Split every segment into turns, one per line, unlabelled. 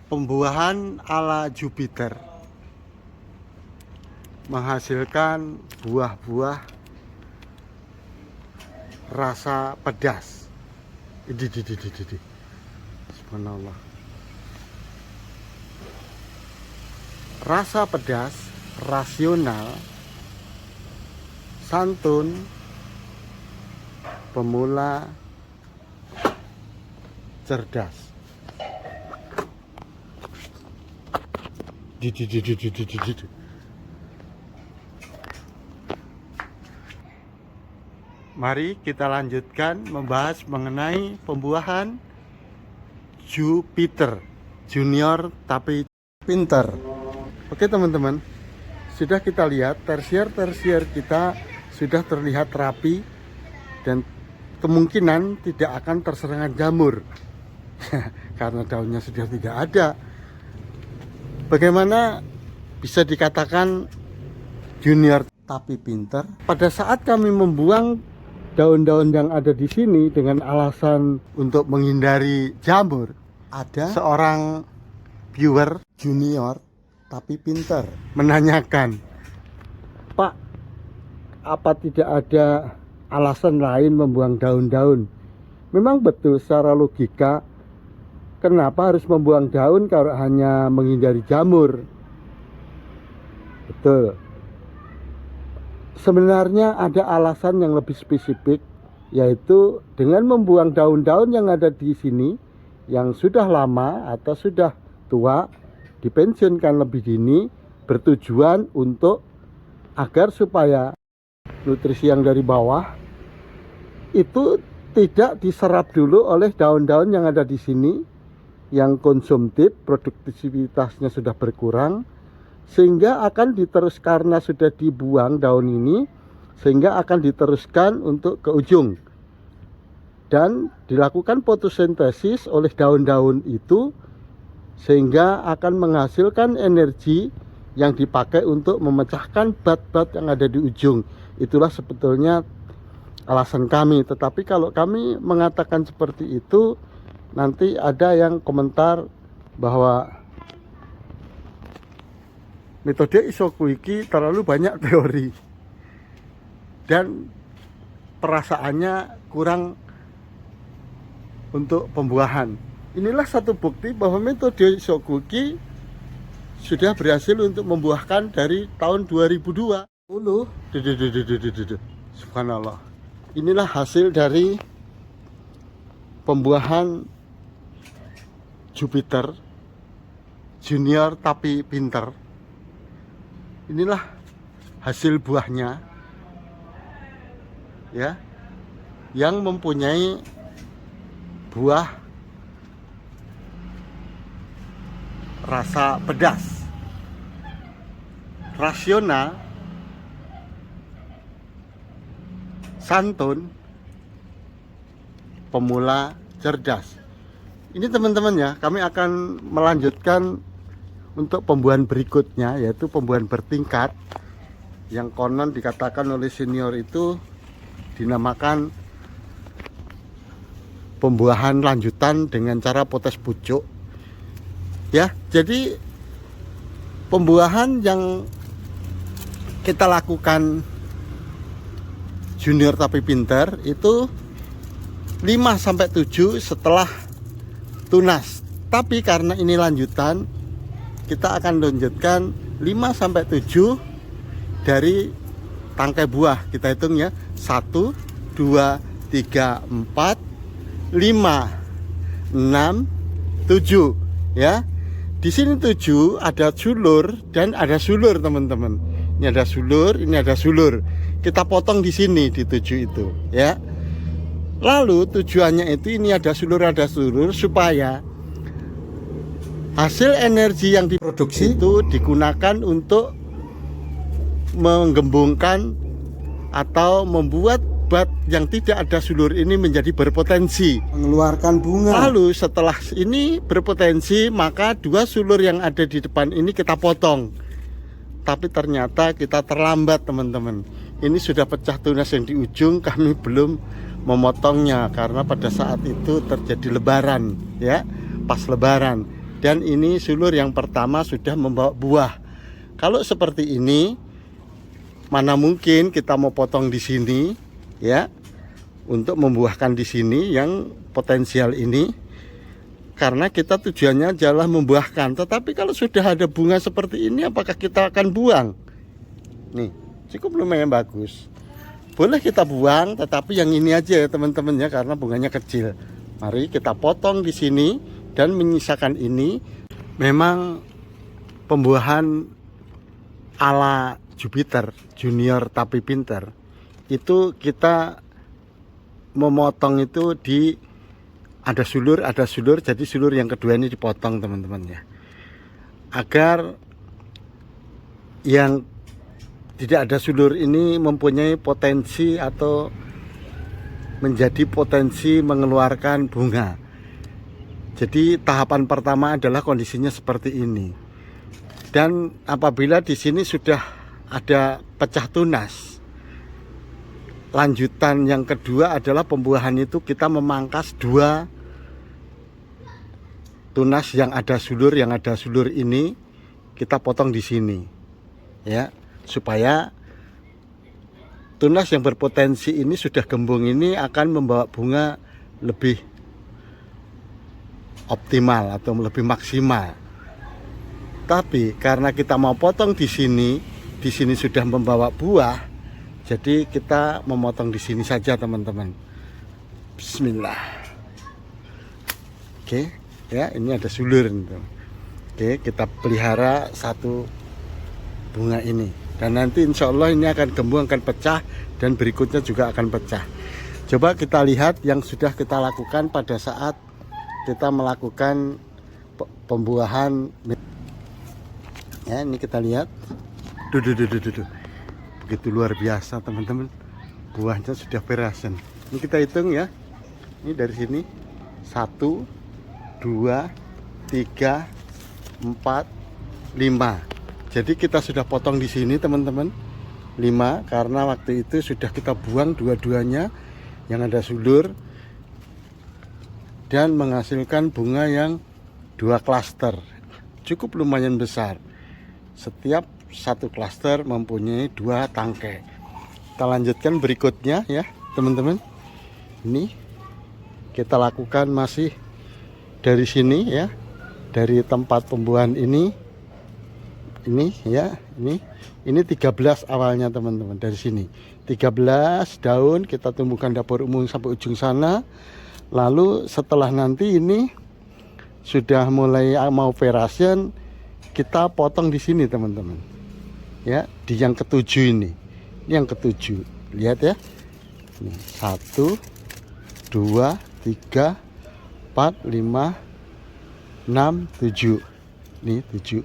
Pembuahan ala Jupiter menghasilkan buah-buah rasa pedas. Ini. Subhanallah. Rasa pedas, rasional, santun, pemula, cerdas. Mari kita lanjutkan membahas mengenai pembuahan Jupiter junior tapi pinter. Oke teman-teman, sudah kita lihat tersier kita sudah terlihat rapi dan kemungkinan tidak akan terserangan jamur karena daunnya sudah tidak ada. Bagaimana bisa dikatakan junior tapi pinter? Pada saat kami membuang daun-daun yang ada di sini dengan alasan untuk menghindari jamur, ada seorang viewer junior tapi pinter menanyakan, "Pak, apa tidak ada alasan lain membuang daun-daun?" Memang betul secara logika, kenapa harus membuang daun kalau hanya menghindari jamur? Betul. Sebenarnya ada alasan yang lebih spesifik, yaitu dengan membuang daun-daun yang ada di sini yang sudah lama atau sudah tua, dipensiunkan lebih dini, bertujuan untuk agar supaya nutrisi yang dari bawah itu tidak diserap dulu oleh daun-daun yang ada di sini yang konsumtif, produktivitasnya sudah berkurang, sehingga akan diteruskan karena sudah dibuang daun ini, sehingga akan diteruskan untuk ke ujung dan dilakukan fotosintesis oleh daun-daun itu, sehingga akan menghasilkan energi yang dipakai untuk memecahkan bat-bat yang ada di ujung. Itulah sebetulnya alasan kami. Tetapi kalau kami mengatakan seperti itu, nanti ada yang komentar bahwa metode Isoku iki terlalu banyak teori dan perasaannya kurang untuk pembuahan. Inilah satu bukti bahwa metode Isoku iki sudah berhasil untuk membuahkan dari tahun 2002. Subhanallah. Inilah hasil dari pembuahan Jupiter junior tapi pinter. Inilah hasil buahnya, ya, yang mempunyai buah rasa pedas, rasional, santun, pemula, cerdas. Ini teman-teman ya, kami akan melanjutkan untuk pembuahan berikutnya, yaitu pembuahan bertingkat yang konon dikatakan oleh senior itu dinamakan pembuahan lanjutan dengan cara potes pucuk. Ya, jadi pembuahan yang kita lakukan junior tapi pinter itu 5-7 setelah tunas. Tapi karena ini lanjutan, kita akan lanjutkan 5-7 dari tangkai buah. Kita hitung ya, 1, 2, 3, 4, 5, 6, 7 ya. Di sini 7 ada sulur dan ada sulur teman-teman. Ini ada sulur, ini ada sulur. Kita potong di sini di 7 itu ya. Lalu tujuannya itu ini ada sulur supaya hasil energi yang diproduksi itu digunakan untuk menggembungkan atau membuat bat yang tidak ada sulur ini menjadi berpotensi
mengeluarkan bunga.
Lalu setelah ini berpotensi, maka 2 sulur yang ada di depan ini kita potong. Tapi ternyata kita terlambat teman-teman. Ini sudah pecah tunas yang di ujung, kami belum memotongnya karena pada saat itu terjadi lebaran ya, pas lebaran. dan ini sulur yang pertama sudah membawa buah. Kalau seperti ini, mana mungkin kita mau potong di sini ya, untuk membuahkan di sini yang potensial ini, karena kita tujuannya adalah membuahkan. Tetapi kalau sudah ada bunga seperti ini, apakah kita akan buang? Nih, cukup lumayan bagus. Boleh kita buang, tetapi yang ini aja ya teman-teman ya, karena bunganya kecil. Mari kita potong di sini dan menyisakan ini. Memang pembuahan ala Jupiter Junior tapi pinter itu kita memotong itu di ada sulur, jadi sulur yang kedua ini dipotong teman-teman ya, agar yang tidak ada sulur ini mempunyai potensi atau menjadi potensi mengeluarkan bunga. Jadi tahapan pertama adalah kondisinya seperti ini. Dan apabila di sini sudah ada pecah tunas, lanjutan yang kedua adalah pembuahan itu kita memangkas dua tunas yang ada sulur ini kita potong di sini ya, supaya tunas yang berpotensi ini sudah gembung ini akan membawa bunga lebih optimal atau lebih maksimal. Tapi karena kita mau potong di sini sudah membawa buah, jadi kita memotong di sini saja teman-teman. Bismillah. Oke, ya ini ada sulur. Oke, kita pelihara satu bunga ini. Dan nanti insya Allah ini akan gembung, akan pecah, dan berikutnya juga akan pecah. Coba kita lihat yang sudah kita lakukan pada saat kita melakukan pembuahan. Ya, ini kita lihat. Duh. Begitu luar biasa teman-teman. Buahnya sudah berasen. Ini kita hitung ya. Ini dari sini 1, 2, 3, 4, 5. Jadi kita sudah potong di sini teman-teman 5, karena waktu itu sudah kita buang dua-duanya yang ada sulur dan menghasilkan bunga yang 2 klaster, cukup lumayan besar. Setiap satu klaster mempunyai 2 tangkai. Kita lanjutkan berikutnya ya teman-teman. Ini kita lakukan masih dari sini ya, dari tempat pembuahan ini ya, ini 13 awalnya teman-teman. Dari sini 13 daun kita tumbuhkan dapur umum sampai ujung sana. Lalu setelah nanti ini sudah mulai mau verasen, kita potong di sini teman-teman ya, di yang ketujuh ini yang ketujuh. Lihat ya, ini 1, 2, 3, 4, 5, 6, 7. Nih 7.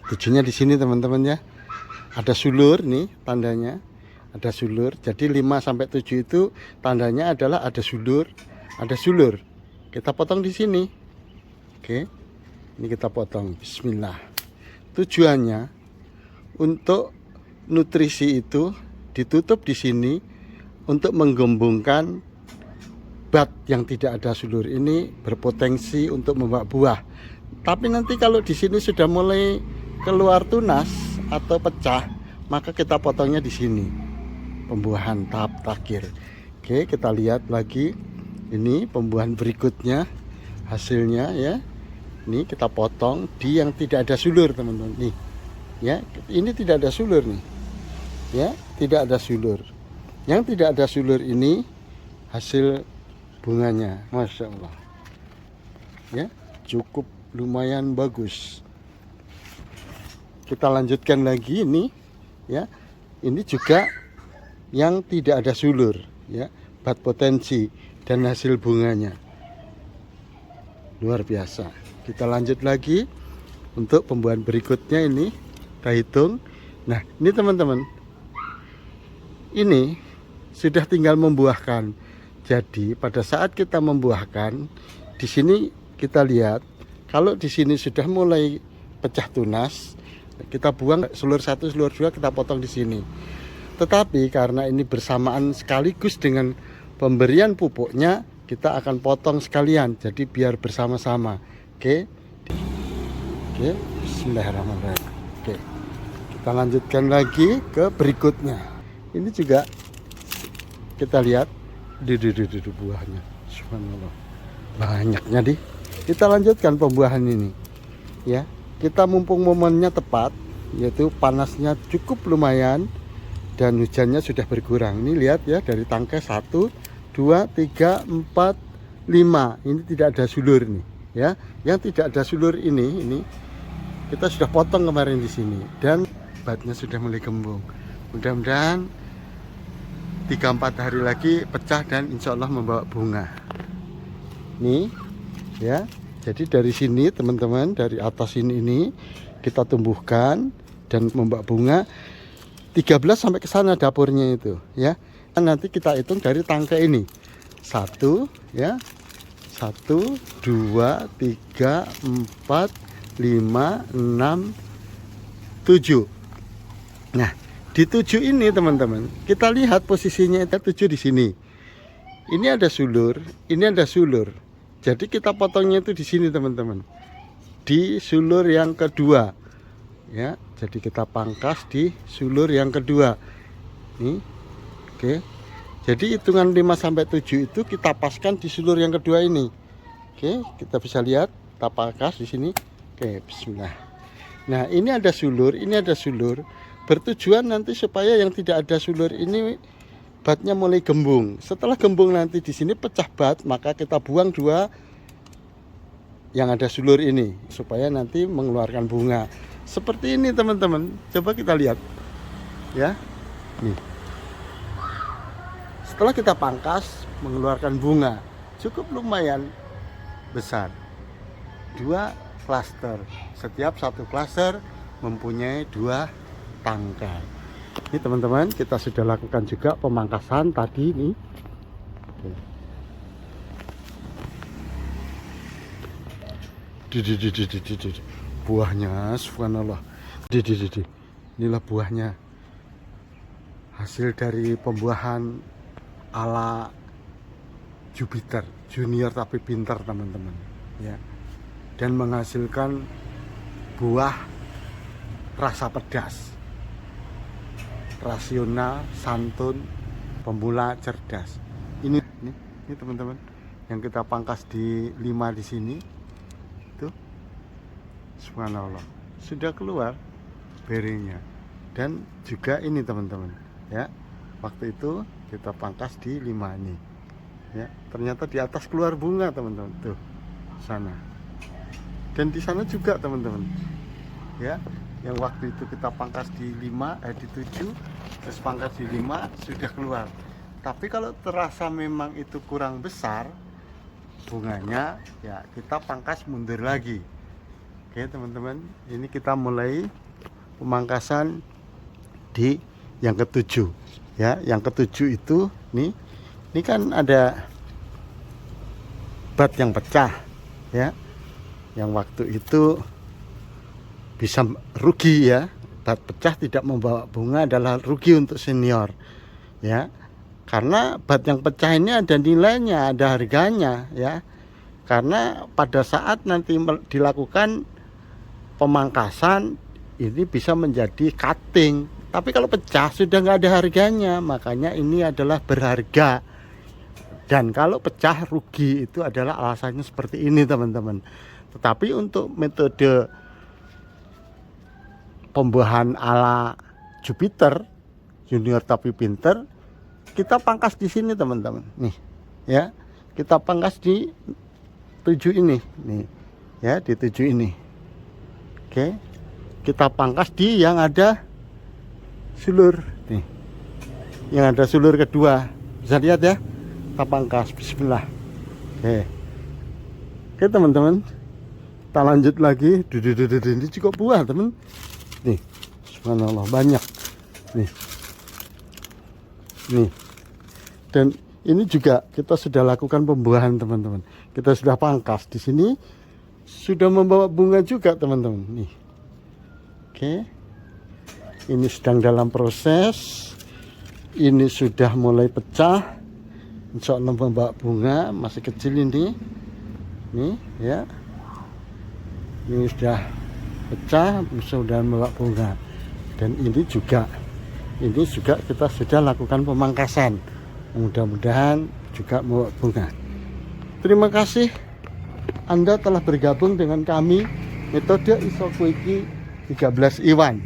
Tujuhnya di sini teman-teman ya. Ada sulur nih tandanya. Ada sulur. Jadi 5 sampai 7 itu tandanya adalah ada sulur, ada sulur. Kita potong di sini. Oke. Ini kita potong. Bismillah. Tujuannya untuk nutrisi itu ditutup di sini untuk menggembungkan bat yang tidak ada sulur ini berpotensi untuk membawa buah. Tapi nanti kalau di sini sudah mulai keluar tunas atau pecah, maka kita potongnya di sini. Pembuahan tahap terakhir. Oke, kita lihat lagi. Ini pembuahan berikutnya hasilnya ya. Ini kita potong di yang tidak ada sulur teman-teman. Nih, ya, ini tidak ada sulur nih. Ya, tidak ada sulur. Yang tidak ada sulur ini hasil bunganya, masya Allah. Ya, cukup lumayan bagus. Kita lanjutkan lagi ini ya, ini juga yang tidak ada sulur ya, bat potensi dan hasil bunganya luar biasa. Kita lanjut lagi untuk pembuahan berikutnya. Ini kita hitung. Nah ini teman-teman, ini sudah tinggal membuahkan. Jadi pada saat kita membuahkan di sini kita lihat, kalau di sini sudah mulai pecah tunas, kita buang sulur 1, sulur 2 kita potong di sini. Tetapi karena ini bersamaan sekaligus dengan pemberian pupuknya, kita akan potong sekalian, jadi biar bersama-sama. Oke. Oke, bismillahirrahmanirrahim. Oke, kita lanjutkan lagi ke berikutnya. Ini juga kita lihat di buahnya, subhanallah, banyaknya di. Kita lanjutkan pembuahan ini, ya. Kita mumpung momennya tepat, yaitu panasnya cukup lumayan dan hujannya sudah berkurang. Ini lihat ya, dari tangkai 1, 2, 3, 4, 5. Ini tidak ada sulur nih, ya. Yang tidak ada sulur ini kita sudah potong kemarin di sini dan batnya sudah mulai gembung. Mudah-mudahan 3-4 hari lagi pecah dan insya Allah membawa bunga. Nih, ya. Jadi dari sini teman-teman, dari atas ini kita tumbuhkan dan membawa bunga 13 sampai ke sana dapurnya itu, ya. Nanti kita hitung dari tangkai ini. 1, ya. 1, 2, 3, 4, 5, 6, 7. Nah, di 7 ini teman-teman, kita lihat posisinya itu 7 di sini. Ini ada sulur, ini ada sulur. Jadi kita potongnya itu di sini teman-teman. Di sulur yang kedua. Ya, jadi kita pangkas di sulur yang kedua. Nih. Oke. Jadi hitungan 5 sampai 7 itu kita paskan di sulur yang kedua ini. Oke, kita bisa lihat, kita pangkas di sini. Oke, bismillah. Nah, ini ada sulur, ini ada sulur. Bertujuan nanti supaya yang tidak ada sulur ini batnya mulai gembung. Setelah gembung nanti di sini pecah bat, maka kita buang 2 yang ada sulur ini supaya nanti mengeluarkan bunga. Seperti ini teman-teman. Coba kita lihat. Ya. Nih. Setelah kita pangkas mengeluarkan bunga cukup lumayan besar. 2 klaster, setiap satu klaster mempunyai 2 tangkai. Ini teman-teman, kita sudah lakukan juga pemangkasan tadi ini. Buahnya subhanallah. Inilah buahnya, hasil dari pembuahan ala Jupiter, junior tapi pintar teman-teman, ya. Dan menghasilkan buah rasa pedas, rasional, santun, pemula, cerdas. Ini teman-teman, yang kita pangkas di 5 di sini, itu, subhanallah, sudah keluar beringnya. Dan juga ini teman-teman, ya, waktu itu kita pangkas di 5 ini, ya. Ternyata di atas keluar bunga teman-teman, tuh, sana. Dan di sana juga teman-teman, ya, yang waktu itu kita pangkas di 7, terus pangkas di 5 sudah keluar. Tapi kalau terasa memang itu kurang besar bunganya, ya kita pangkas mundur lagi. Oke teman-teman, ini kita mulai pemangkasan di yang ke-7, ya. Yang ke-7 itu ini kan ada bat yang pecah, ya. Yang waktu itu bisa rugi, ya. Bat pecah tidak membawa bunga adalah rugi untuk senior, ya. Karena bat yang pecah ini ada nilainya, ada harganya, ya. Karena pada saat nanti dilakukan pemangkasan ini bisa menjadi cutting. Tapi kalau pecah sudah nggak ada harganya, makanya ini adalah berharga. Dan kalau pecah rugi itu adalah alasannya seperti ini teman-teman. Tetapi untuk metode pembuahan ala Jupiter, junior tapi pinter, kita pangkas di sini teman-teman. Nih, ya, kita pangkas di 7 ini, nih, ya, di 7 ini. Oke, kita pangkas di yang ada sulur, nih, yang ada sulur kedua. Bisa lihat ya, kita pangkas. Bismillah. Oke teman-teman, kita lanjut lagi. Ini cukup buah teman. Nih, subhanallah, banyak. Nih. Dan ini juga kita sudah lakukan pembuahan teman-teman. Kita sudah pangkas di sini, sudah membawa bunga juga teman-teman. Nih. Oke. Ini sedang dalam proses. Ini sudah mulai pecah. insya Allah membawa bunga, masih kecil ini. Nih ya, ini sudah pecah, sudah membawa bunga. Dan ini juga kita sudah lakukan pemangkasan, mudah-mudahan juga membawa bunga. Terima kasih Anda telah bergabung dengan kami metode Isokuiki 13 Iwan.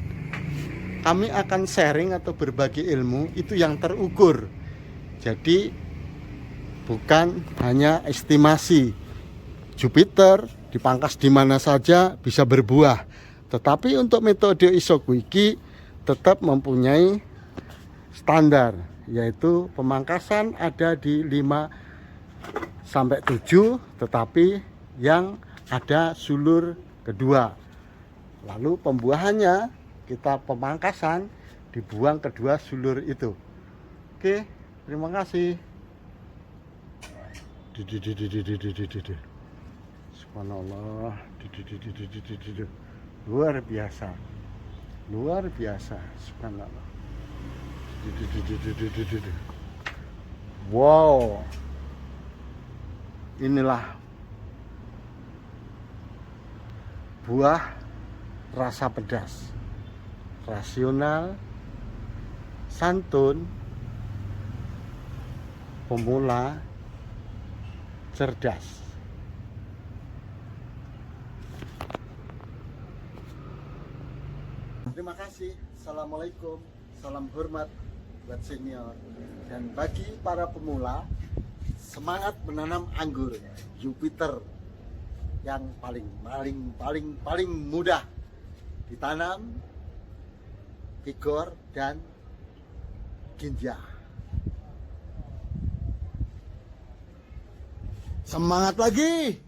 Kami akan sharing atau berbagi ilmu itu yang terukur. Jadi bukan hanya estimasi Jupiter dipangkas di mana saja bisa berbuah, tetapi untuk metode Isokuiki tetap mempunyai standar, yaitu pemangkasan ada di 5 sampai 7, tetapi yang ada sulur kedua. Lalu pembuahannya kita pemangkasan dibuang kedua sulur itu. Oke, terima kasih. Subhanallah, luar biasa, subhanallah. Wow, inilah buah rasa pedas, rasional, santun, pemula, cerdas. Terima kasih. Assalamualaikum. Salam hormat buat senior. Dan bagi para pemula, semangat menanam anggur Jupiter yang paling mudah ditanam, vigor dan ginjal. Semangat lagi.